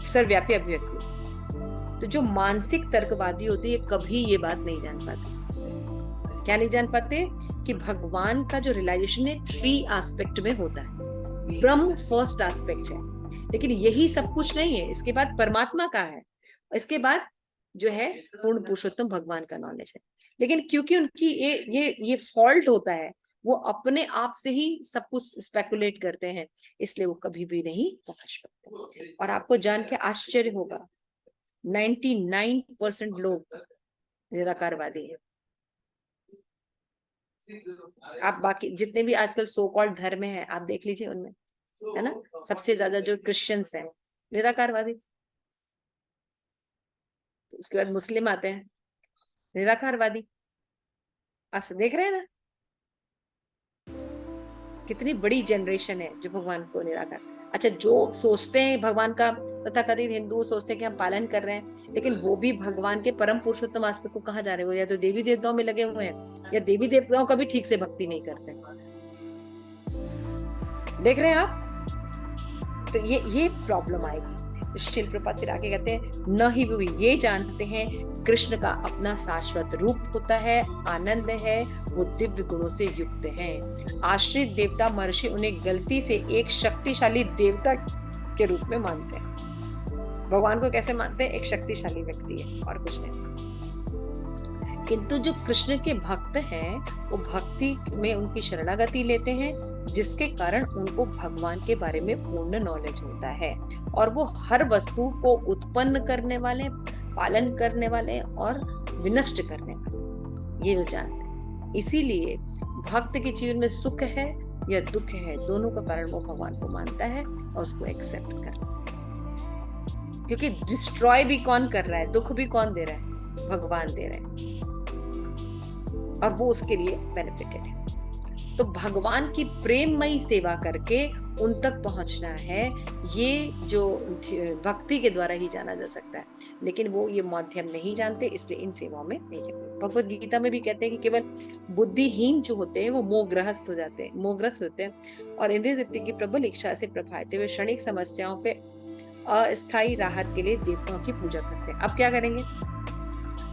सर्वव्यापी अभिव्यक्ति। तो जो मानसिक तर्कवादी होते हैं कभी ये बात नहीं जान पाते। क्या नहीं जान पाते? कि भगवान का जो रियलाइजेशन है 3 एस्पेक्ट में होता है। ब्रह्म फर्स्ट एस्पेक्ट है, लेकिन यही सब कुछ नहीं है। इसके बाद परमात्मा का है, इसके बाद जो है पूर्ण पुरुषोत्तम भगवान का नॉलेज है। लेकिन क्योंकि उनकी ये फॉल्ट होता है, वो अपने आप से ही सब कुछ स्पेकुलेट करते हैं, इसलिए वो कभी भी नहीं पहुंच पाते। और आपको जान के आश्चर्य होगा 99% लोग निराकारवादी हैं। आप बाकी जितने भी आजकल सो कॉल्ड धर्म है आप देख लीजिए, उनमें है ना सबसे ज्यादा जो क्रिश्चियंस हैं निराकारवादी। उसके बाद मुस्लिम आते हैं निराकारवादी। आप देख रहे हैं ना कितनी बड़ी जनरेशन है जो भगवान को निराकार। अच्छा, जो सोचते हैं भगवान का, तथाकथित हिंदू सोचते हैं कि हम पालन कर रहे हैं, लेकिन वो भी भगवान के परम पुरुषोत्तम आस्पेक्ट को कहाँ जा रहे हो? या तो देवी देवताओं में लगे हुए हैं या देवी देवताओं का भी ठीक से भक्ति नहीं करते। देख रहे हैं आप? तो ये प्रॉब्लम आएगी। श्रील प्रभुपाद फिर आगे कहते हैं, न ही वो ये जानते हैं कृष्ण का अपना शाश्वत रूप होता है, आनंद है, वो दिव्य गुणों से युक्त है। आश्रित देवता महर्षि उन्हें गलती से एक शक्तिशाली देवता के रूप में मानते हैं। भगवान को कैसे मानते हैं? एक शक्तिशाली व्यक्ति है और कुछ नहीं। किंतु जो कृष्ण के भक्त हैं वो भक्ति में उनकी शरणागति लेते हैं, जिसके कारण उनको भगवान के बारे में पूर्ण नॉलेज होता है और वो हर वस्तु को उत्पन्न करने वाले, पालन करने वाले और विनष्ट करने वाले, ये वो जानते हैं। इसीलिए भक्त के जीवन में सुख है या दुख है, दोनों का कारण वो भगवान को मानता है और उसको एक्सेप्ट करता है। क्योंकि डिस्ट्रॉय भी कौन कर रहा है, दुख भी कौन दे रहा है? भगवान दे रहे हैं और वो उसके लिए बेनिफिटेड है। तो भगवान की प्रेममयी सेवा करके उन तक पहुंचना है, ये जो भक्ति के द्वारा ही जाना जा सकता है। लेकिन वो ये माध्यम नहीं जानते, इसलिए इन सेवाओं में नहीं जाते। भगवद गीता में भी कहते हैं कि केवल बुद्धिहीन जो होते हैं वो मोहग्रस्त हो जाते हैं, मोहग्रस्त होते हैं और इंद्रिय तृप्ति की प्रबल इच्छा से प्रभावित हुए क्षणिक समस्याओं पे अस्थायी राहत के लिए देवताओं की पूजा करते हैं। अब क्या करेंगे?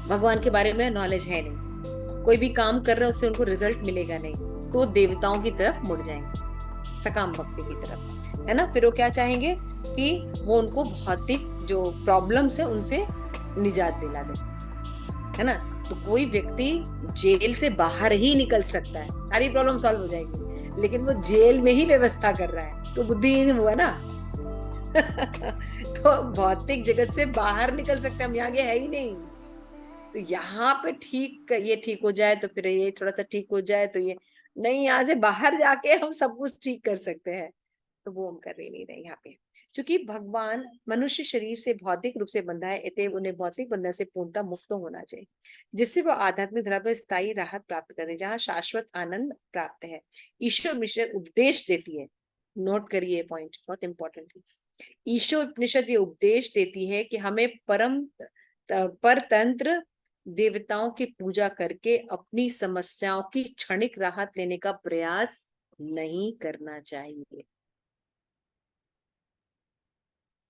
भगवान के बारे में नॉलेज है नहीं, कोई भी काम कर रहे हैं उससे उनको रिजल्ट मिलेगा नहीं, तो देवताओं की तरफ मुड़ जाएंगे, सकाम भक्ति की तरफ, है ना। फिर वो क्या चाहेंगे कि वो उनको भौतिक जो प्रॉब्लम्स है उनसे निजात दिला दे, है ना। तो कोई व्यक्ति जेल से बाहर ही निकल सकता है, सारी प्रॉब्लम सॉल्व हो जाएगी, लेकिन वो जेल में ही व्यवस्था कर रहा है तो बुद्धिहीन हुआ ना। तो भौतिक जगत से बाहर निकल सकते, हम यहाँ आगे है ही नहीं, तो यहाँ पे ये ठीक हो जाए तो फिर ये थोड़ा सा ठीक हो जाए तो ये नहीं, यहाँ से बाहर जाके हम सब कुछ ठीक कर सकते हैं, तो वो हम कर ही नहीं रहे यहाँ पे। क्योंकि भगवान मनुष्य शरीर से भौतिक रूप से बंधा है, अतएव उन्हें भौतिक बंधन से पूर्णतः मुक्त होना चाहिए, जिससे वो आध्यात्मिक धरा पर स्थायी राहत प्राप्त करें, जहाँ शाश्वत आनंद प्राप्त है। ईश्वर मिश्र उपदेश देती है, नोट करिए पॉइंट, बहुत इंपॉर्टेंट है। ईश्वर उपनिषद ये उपदेश देती है कि हमें परतंत्र देवताओं की पूजा करके अपनी समस्याओं की क्षणिक राहत लेने का प्रयास नहीं करना चाहिए।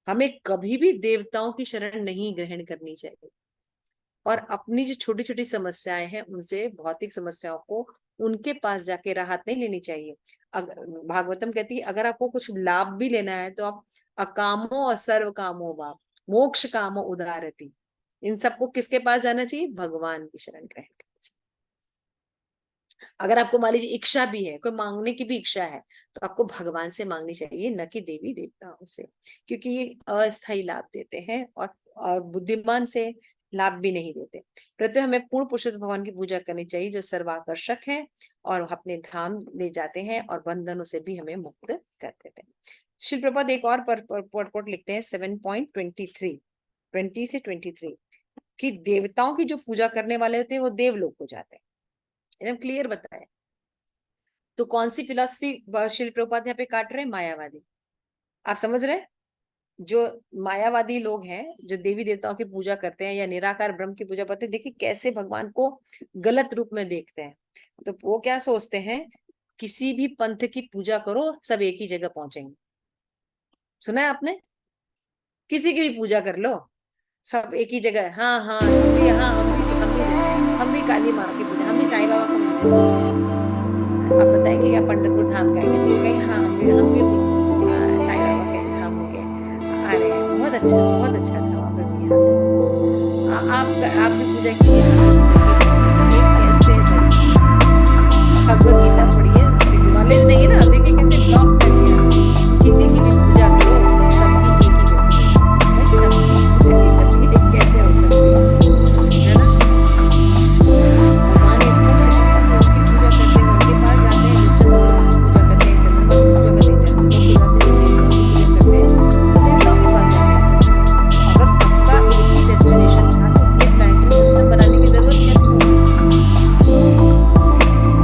हमें कभी भी देवताओं की शरण नहीं ग्रहण करनी चाहिए, और अपनी जो छोटी छोटी समस्याएं हैं उनसे, भौतिक समस्याओं को, उनके पास जाके राहत नहीं लेनी चाहिए। भागवतम कहती है अगर आपको कुछ लाभ भी लेना है तो आप अकामो और सर्व कामो वा मोक्ष कामो उदारती, इन सबको किसके पास जाना चाहिए? भगवान की शरण ग्रहण करनी चाहिए। अगर आपको मान लीजिए इच्छा भी है, कोई मांगने की भी इच्छा है, तो आपको भगवान से मांगनी चाहिए, न कि देवी देवताओं से, क्योंकि ये अस्थायी लाभ देते हैं और बुद्धिमान से लाभ भी नहीं देते। प्रत्येक हमें पूर्ण पुरुषोत्तम भगवान की पूजा करनी चाहिए, जो सर्वाकर्षक है और अपने धाम ले जाते हैं और बंधनों से भी हमें मुक्त कर देते हैं। श्री प्रभुपाद एक और पॉइंट लिखते हैं 7.23 20 से 23 कि देवताओं की जो पूजा करने वाले होते हैं वो देवलोक को जाते हैं, एकदम क्लियर बताया। तो कौन सी फिलॉसफी श्री प्रभुपाद यहाँ पे काट रहे हैं? मायावादी। आप समझ रहे हैं? जो मायावादी लोग हैं, जो देवी देवताओं की पूजा करते हैं या निराकार ब्रह्म की पूजा करते हैं, देखिए कैसे भगवान को गलत रूप में देखते हैं। तो वो क्या सोचते हैं, किसी भी पंथ की पूजा करो सब एक ही जगह पहुंचेंगे। सुना है आपने? किसी की भी पूजा कर लो सब एक ही जगह। हाँ हाँ हम भी काली माँ की पूजा, हम भी साईं बाबा का मंदिर। आप बताएंगे क्या पंढरपुर धाम का है? तो कहेंगे हाँ हम भी साईं बाबा के धाम के आ रहे हैं। बहुत अच्छा था वहाँ पे। आप भी पूजा कीजिए, कैसे भगवत गीता पढ़िए, नॉलेज नहीं है ना, देखिए कैसे ब्लॉक कर दिया। किसी की भी पूजा करो सबकी एक ही गति है, कैसे हो सकती है ना? भगवान इसको उनकी पूजा करते हैं, उनके पास जाते हैं, पूजा करते हैं, चंद्रमा की पूजा करते हैं, चंद्रमा की पूजा करते हैं, देवताओं के पास जाते हैं। अगर सबका एक ही डेस्टिनेशन था तो ये प्लैनेटरी सिस्टम बनाने की जरूरत क्या थी?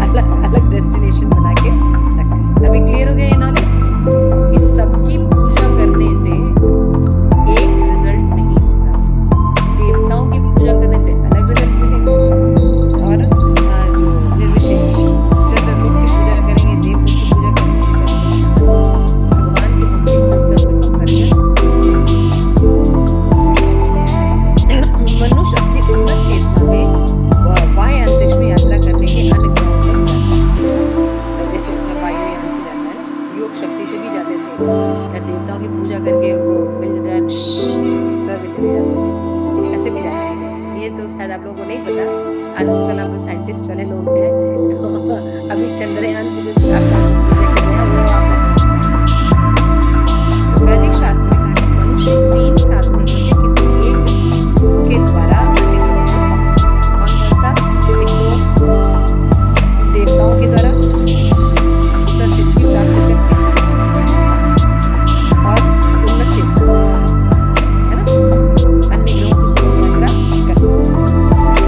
अलग अलग डेस्टिनेशन बना के रखा है। अभी क्लियर हो गया ये नॉलेज? इस सबकी पूजा करने से एक रिजल्ट नहीं होता, देवताओं की पूजा करने से अलग रिजल्ट मिलेगा। और जो निर्विशेष चंद्रलोक की पूजा करेंगे, देवलोक की पूजा करेंगे, भगवान की भक्ति मनुष्य अपनी उन्नत चेतना में वायु अंतरिक्ष में यात्रा करने के अन्य ग्रहों तक जाता है। जैसे वायुयान से जाता है ना, योग शक्ति से भी जाते थे, या देवताओं की पूजा करके वो स्वर्ग चले जाते थे, ऐसे भी जाते थे। ये तो शायद आप लोगों को नहीं पता, आजकल आप लोग साइंटिस्ट वाले लोग हैं, तो अभी चंद्रयान की जो वैदिक शास्त्र में कहा मनुष्य 3 साधनों में से किसी एक के द्वारा देवताओं के द्वारा सिद्धि प्राप्त करके और उन्नत चेतना, है ना, अन्य ग्रहों की स्वर्ग यात्रा कर सकता है।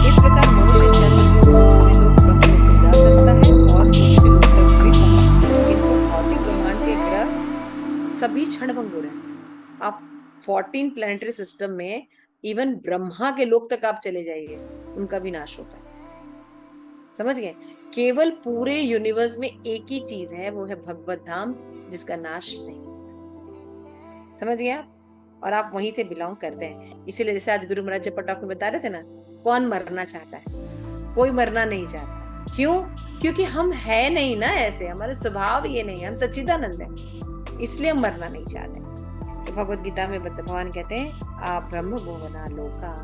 इस प्रकार मनुष्य चंद्रलोक, सूर्यलोक, ब्रह्मलोक में जा सकता है और मोक्षलोक तक भी पहुंच सकता है। किंतु भौतिक ब्रह्मांड के ग्रह सभी क्षणभंग हो रहे हैं। आप 14 प्लैनेटरी सिस्टम में इवन ब्रह्मा के लोक तक आप चले जाइए, उनका भी नाश होता है। समझ गए? केवल पूरे यूनिवर्स में एक ही चीज है, वो है भगवत धाम, जिसका नाश नहीं होता। समझ गए आप? और आप वहीं से बिलोंग करते हैं। इसीलिए जैसे आज गुरु महाराज पटाख में बता रहे थे ना, कौन मरना चाहता है? कोई मरना नहीं चाहता। क्यों? क्योंकि हम है नहीं ना ऐसे, हमारा स्वभाव ये नहीं है, हम सच्चिदानंद है, इसलिए हम मरना नहीं चाहते। तो भगवत गीता में भगवान कहते हैं आप ब्रह्म भुवना लोका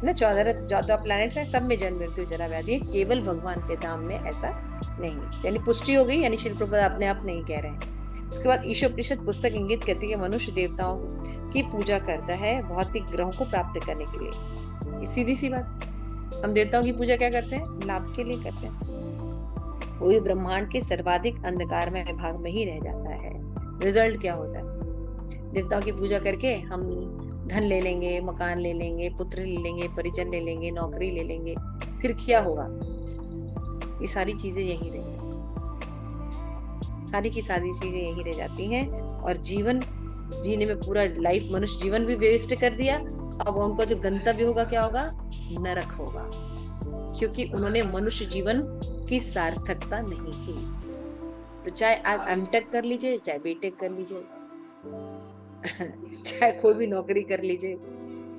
ना, 14 प्लैनेट है, सब में जन्म मृत्यु जरा व्याधि है, केवल भगवान के धाम में ऐसा नहीं। यानी पुष्टि हो गई, यानी श्री प्रभुपाद अपने आप नहीं कह रहे हैं। उसके बाद ईशोपनिषद पुस्तक इंगित करती है मनुष्य देवताओं की पूजा करता है भौतिक ग्रहों को प्राप्त करने के लिए। सीधी सी बात। हम देवताओं की पूजा क्या करते हैं? लाभ के लिए करते हैं। वो भी ब्रह्मांड के सर्वाधिक अंधकार में भाग में ही रह जाता है। रिजल्ट क्या होता है? देवताओं की पूजा करके हम धन ले लेंगे, मकान ले लेंगे, पुत्र ले लेंगे, परिजन ले लेंगे, नौकरी ले लेंगे, फिर क्या होगा? ये सारी चीजें यही रह जाती, सारी की सारी चीजें यही रह जाती हैं। और जीवन जीने में पूरा लाइफ, मनुष्य जीवन भी वेस्ट कर दिया। अब उनका जो गंतव्य होगा क्या होगा? नरक होगा, क्योंकि उन्होंने मनुष्य जीवन की सार्थकता नहीं की। तो चाहे आप एमटेक कर लीजिए, चाहे बीटेक कर लीजिए, चाहे कोई भी नौकरी कर लीजिए,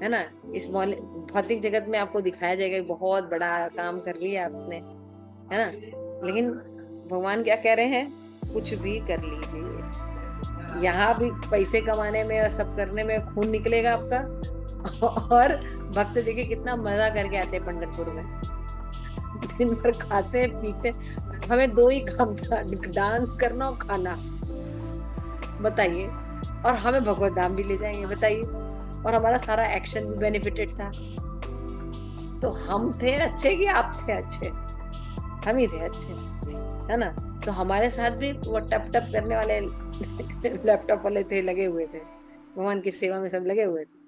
है ना, इस भौतिक जगत में आपको दिखाया जाएगा बहुत बड़ा काम कर लिया आपने, है ना, लेकिन भगवान क्या कह रहे हैं? कुछ भी कर लीजिए, यहाँ भी पैसे कमाने में और सब करने में खून निकलेगा आपका। और भक्त देखिए कितना मजा करके आते हैं पंढरपुर में, दिन भर खाते पीते। हमें दो ही काम था, डांस करना और खाना, बताइए, और हमें भगवत धाम भी ले जाएंगे, बताइए, और हमारा सारा एक्शन भी बेनिफिटेड था। तो हम थे अच्छे कि आप थे अच्छे? हम ही थे अच्छे, है ना। तो हमारे साथ भी वो टप टप करने वाले लैपटॉप वाले थे, लगे हुए थे, भगवान की सेवा में सब लगे हुए थे,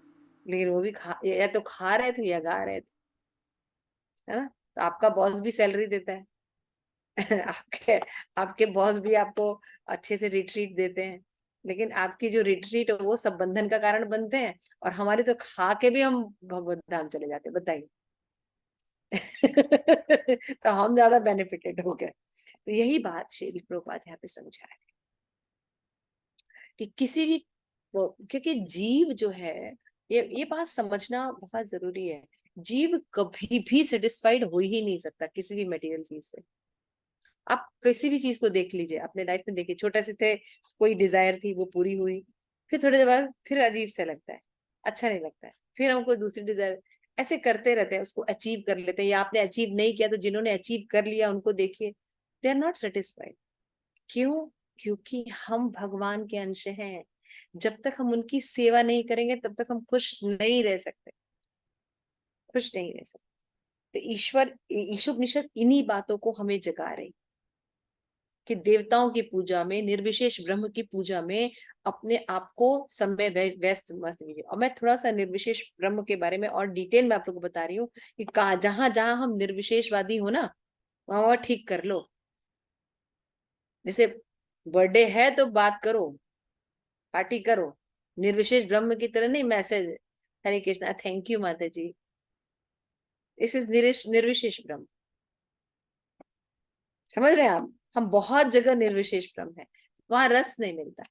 लेकिन वो भी या तो खा रहे थे या गा रहे थे, है ना। तो आपका बॉस भी सैलरी देता है आपके आपके बॉस भी आपको अच्छे से रिट्रीट देते हैं, लेकिन आपकी जो रिट्रीट है वो सब बंधन का कारण बनते हैं, और हमारे तो खा के भी हम भगवत धाम चले जाते हैं, बताइए। तो हम ज्यादा बेनिफिटेड हो गए। तो यही बात श्री प्रभुपाद यहाँ पे समझा है कि किसी भी क्योंकि जीव जो है, ये बात समझना बहुत जरूरी है। जीव कभी भी सेटिस्फाइड हो ही नहीं सकता किसी भी मटेरियल चीज से। आप किसी भी चीज को देख लीजिए, अपने लाइफ में देखिए, छोटे से थे, कोई डिजायर थी, वो पूरी हुई, फिर थोड़ी देर बाद फिर अजीब सा लगता है, अच्छा नहीं लगता है, फिर हमको दूसरी डिजायर, ऐसे करते रहते हैं, उसको अचीव कर लेते हैं। या आपने अचीव नहीं किया तो जिन्होंने अचीव कर लिया उनको देखिए, दे आर नॉट सेटिस्फाइड। क्यों? क्योंकि हम भगवान के अंश हैं। जब तक हम उनकी सेवा नहीं करेंगे तब तक हम खुश नहीं रह सकते, खुश नहीं रह सकते। तो ईशोपनिषद इन्हीं बातों को हमें जगा रही कि देवताओं की पूजा में, निर्विशेष ब्रह्म की पूजा में अपने आप को समय व्यस्त मत कीजिए। और मैं थोड़ा सा निर्विशेष ब्रह्म के बारे में और डिटेल में आप लोगों को बता रही हूँ कि जहां जहां हम निर्विशेषवादी हो ना, वहां ठीक कर लो। जैसे बर्थडे है तो बात करो, पार्टी करो, निर्विशेष ब्रह्म की तरह नहीं message, Hare Krishna, thank you माता जी, दिस इज निर्विशेष ब्रह्म। समझ रहे हैं आप? हम बहुत जगह निर्विशेष ब्रह्म है, वहां रस नहीं मिलता,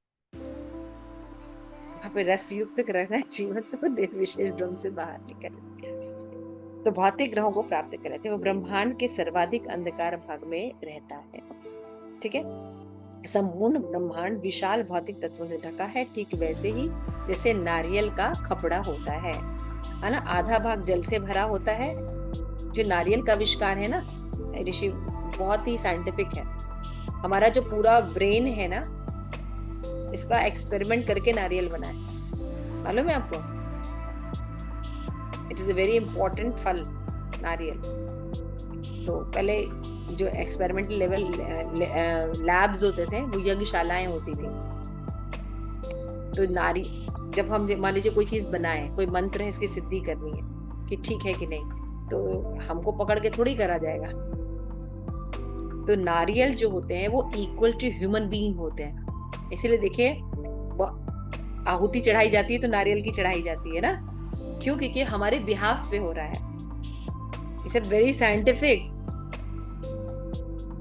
वहां पे रस युक्त रहना है जीवन, तो निर्विशेष ब्रह्म से बाहर निकल। तो भौतिक ग्रहों को प्राप्त कर लेते हैं, वो ब्रह्मांड के सर्वाधिक अंधकार भाग में रहता है, ठीक है। संपूर्ण ब्रह्मांड विशाल भौतिक तत्वों से ढका है, ठीक वैसे ही जैसे नारियल का खपड़ा होता है ना, आधा भाग जल से भरा होता है। जो नारियल का आविष्कार है ना ऋषि, बहुत ही साइंटिफिक है। हमारा जो पूरा ब्रेन है ना, इसका एक्सपेरिमेंट करके नारियल बना है, मालूम है आपको? It is a very important फल नारियल। तो पहले जो एक्सपेरिमेंटल लेवल लैब्स होते थे, वो यज्ञशालाएं होती थी। तो जब हम मान लीजिए कोई चीज बनाए, कोई मंत्र है, इसकी सिद्धि करनी है कि ठीक है कि नहीं, तो हमको पकड़ के थोड़ी करा जाएगा। तो नारियल जो होते हैं वो इक्वल टू ह्यूमन बीइंग होते हैं। इसीलिए देखिए आहुति चढ़ाई जाती है तो नारियल की चढ़ाई जाती है ना, क्यों? क्योंकि हमारे बिहाफ पे हो रहा है। It's a very scientific.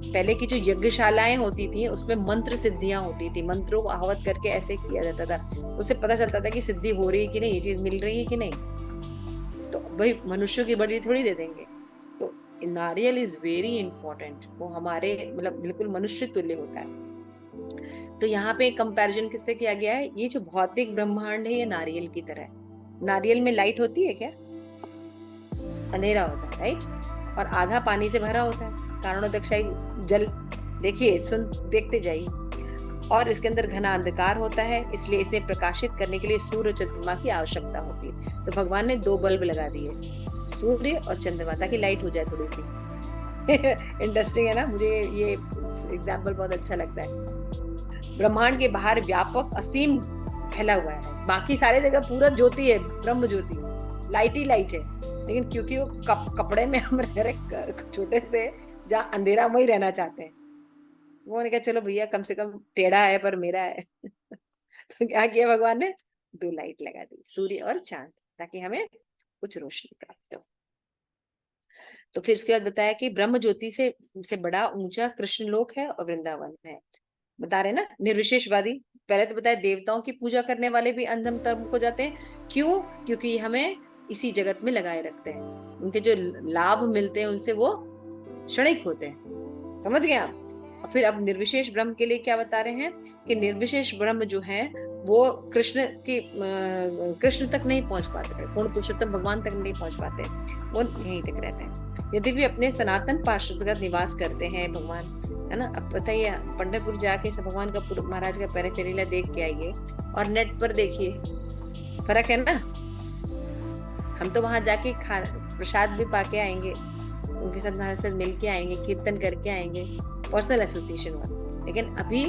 पहले की जो यज्ञशालाएं होती थी उसमें मंत्र सिद्धियां होती थी, मंत्रों को आहवत करके ऐसे किया जाता था, उससे पता चलता था कि सिद्धि हो रही है कि नहीं, ये चीज मिल रही है कि नहीं। तो भाई मनुष्यों की बलि थोड़ी दे देंगे। तो नारियल इज वेरी इंपॉर्टेंट, वो हमारे मतलब बिल्कुल मनुष्य तुल्य होता है। तो यहाँ पे कंपैरिजन किससे किया गया है? ये जो भौतिक ब्रह्मांड है ये नारियल की तरह है। नारियल में लाइट होती है क्या? अंधेरा होता है, राइट? और आधा पानी से भरा होता है, कारणोदकशाही जल, देखिए देखते जाइए। और इसके अंदर घना अंधकार होता है, इसलिए इसे प्रकाशित करने के लिए सूर्य चंद्रमा की आवश्यकता होती है। तो भगवान ने 2 बल्ब लगा दिए, सूर्य और चंद्रमा, ताकि लाइट हो जाए थोड़ी सी। इंटरेस्टिंग है ना, मुझे ये एग्जाम्पल बहुत अच्छा लगता है। ब्रह्मांड के बाहर व्यापक असीम फैला हुआ है, बाकी सारे जगह पूरा ज्योति है, ब्रह्म ज्योति, लाइट ही लाइट है। लेकिन क्योंकि वो कपड़े में हम रह रहे छोटे से, जहाँ अंधेरा वही रहना चाहते हैं, वो ने कहा चलो भैया कम से कम टेढ़ा है पर मेरा है। तो क्या किया भगवान ने, 2 लाइट लगा दी, सूर्य और चांद, ताकि हमें कुछ रोशनी प्राप्त हो। तो फिर उसके बाद बताया कि ब्रह्म ज्योति से बड़ा ऊंचा कृष्ण लोक है और वृंदावन है। बता रहे ना निर्विशेषवादी। पहले तो बताया देवताओं की पूजा करने वाले भी अंधम तर्म को जाते हैं, क्यों? क्योंकि हमें इसी जगत में लगाए रखते हैं, उनके जो लाभ मिलते हैं उनसे वो क्षणिक होते हैं। समझ गए आप? और फिर अब निर्विशेष ब्रह्म के लिए क्या बता रहे हैं कि निर्विशेष ब्रह्म जो है वो कृष्ण तक नहीं पहुंच पाते, पूर्ण पुरुषोत्तम भगवान तक नहीं पहुंच पाते, वो यहीं तक रहते हैं। यदि भी अपने सनातन पार्षद निवास करते हैं भगवान, है ना। अब बताइए पंढरपुर जाके भगवान का महाराज का पैराफेरीला देख के आइए और नेट पर देखिए, फर्क है ना। हम तो वहां जाके प्रसाद भी पाके आएंगे, उनके साथ महाराज से मिल के आएंगे, कीर्तन करके आएंगे, पर्सनल एसोसिएशन हुआ। लेकिन अभी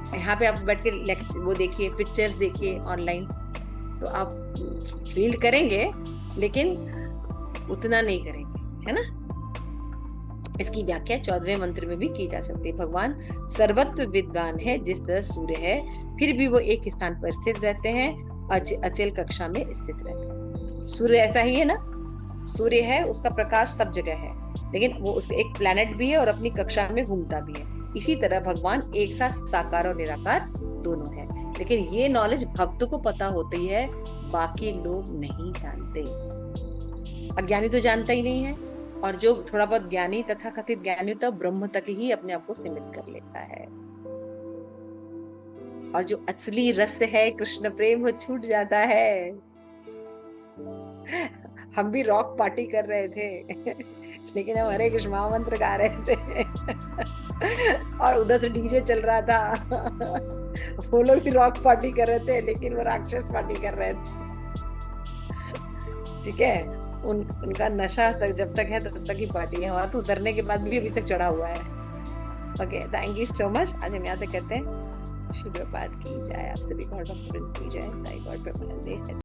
यहाँ पे आप बैठ के लेक्चर वो देखिए, पिक्चर्स देखिए ऑनलाइन, तो आप फील करेंगे लेकिन उतना नहीं करेंगे, है ना। इसकी व्याख्या 14वें मंत्र में भी की जा सकती है। भगवान सर्वत्र विद्वान है, जिस तरह सूर्य है, फिर भी वो एक स्थान पर स्थित रहते हैं, अचल कक्षा में स्थित रहते हैं। सूर्य ऐसा ही है ना, सूर्य है, उसका प्रकाश सब जगह है, लेकिन वो उसका एक प्लैनेट भी है और अपनी कक्षा में घूमता भी है। इसी तरह भगवान एक साथ साकार और निराकार दोनों है। लेकिन ये नॉलेज भक्त को पता होती है, बाकी लोग नहीं जानते। अज्ञानी तो जानता ही नहीं है, और जो थोड़ा बहुत ज्ञानी तथा कथित ज्ञानी होता है, ब्रह्म तक ही अपने आप को सीमित कर लेता है। और जो असली रस है कृष्ण प्रेम, वो छूट जाता है। हम भी रॉक पार्टी कर रहे थे लेकिन हम हरे कृष्ण महामंत्र गा रहे थे और उधर से डीजे चल रहा था। वो लोग भी रॉक पार्टी कर रहे थे, लेकिन वो राक्षस पार्टी कर रहे थे। ठीक है, उनका नशा तक जब तक है तब तक ही पार्टी है, हमारा तो उतरने के बाद भी अभी तक चढ़ा हुआ है। Okay, thank you so much. आज हम यहाँ तक कहते हैं, श्री प्रभात की जाए, आप सभी गॉड भक्त की जाए, गॉड पे